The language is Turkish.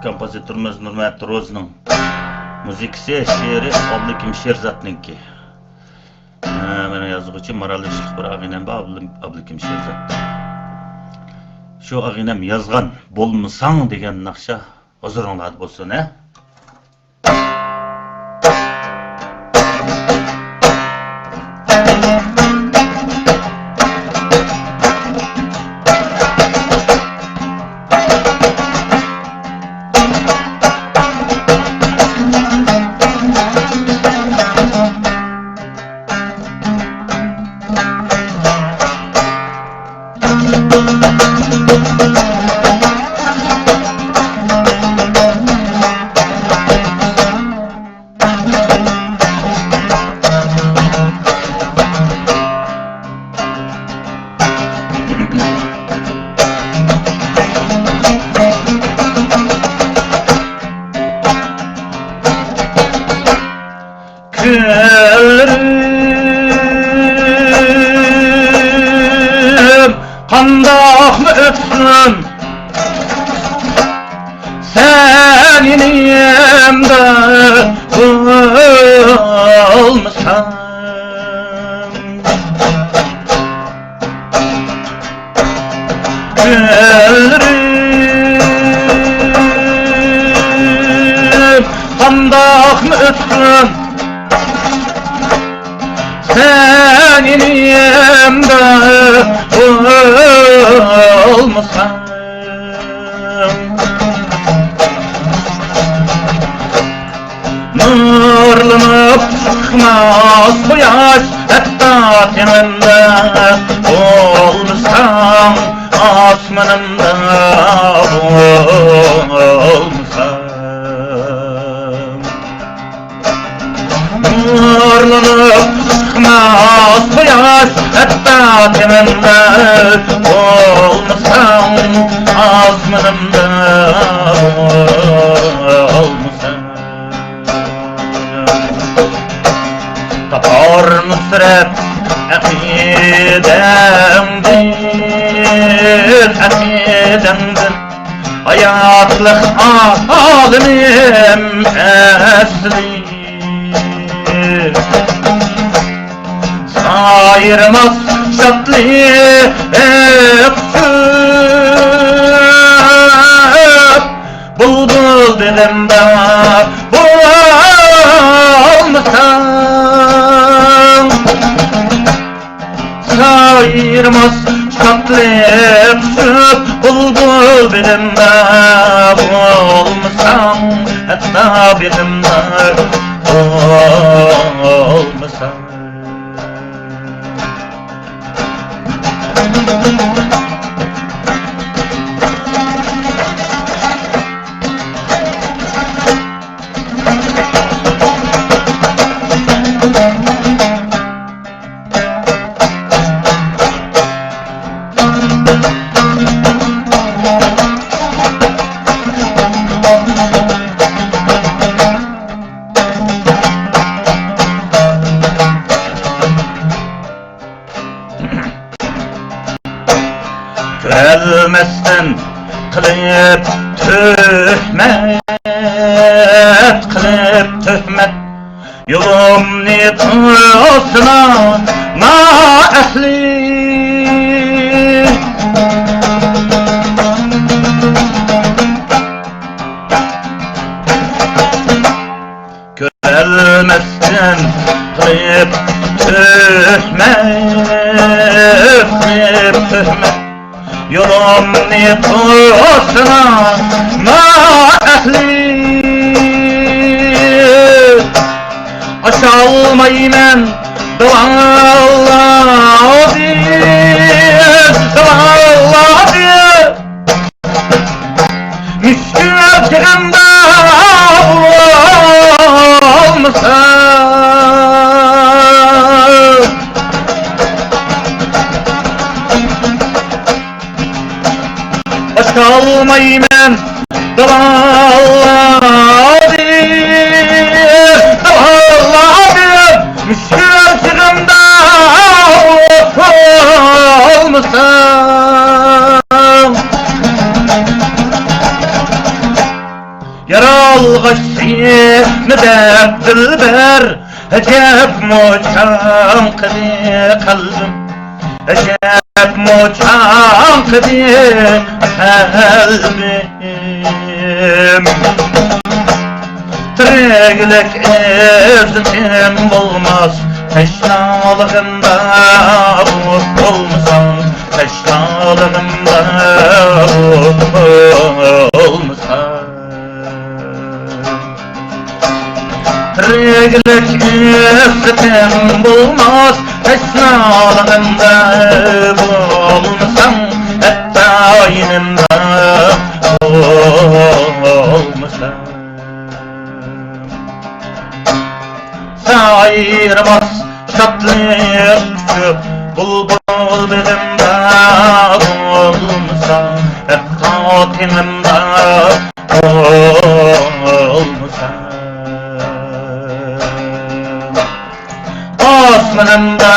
kompozitorimiz Nurmat Rozning muzikasi, she'ri Abdukim Sherzatniki. Mana yozuvchi moralishlik bir ag'inam bor Abdukim Sherzat. Shu ag'inam yozgan bo'lmasang degan naqsha huzuringlarda bo'lsin, ha? Qandaq mı ötsün senin yemde olmasan güllerim qandaq mı ötsün senin yemde olmasan nurlanıp çıkmaz bu yaş hatta temende olmasan asmanımda olmasan nurlanıp çıkmaz bu yaş hatta temende olmasan asmanımda olmasan tapar nusret akidemdir hayatlık alimim esli ayırmaz şatlık öpsüp bulbul dilimde bulmasan ayırmaz şatlık öpsüp bulbul dilimde bulmasan hatta bilimde olmasan Görmezden kılıp töhmet yolum niyetosuna ma ehli görmezden kılıp töhmet yolum niyetosuna ma ehli aşalmaymen davallah diye müşkül çıkanda olmasan aşalmaymen davallah diye müşkül çıkanda olmasan Yaralğaç seni dep dilber Ecep moçan kıdı kalbim Ecep moçan kıdı kalbim Tireglek özün bulmaz Teşnalığında olmasan Teşnalığında olmasan Tireglek özün bulmaz Teşnalığında olmasan Hatta aynında olmasan Ayırmaz şatlıkçı Bulbul bilimde olmasa Hep hatimimde olmasa Osmanımda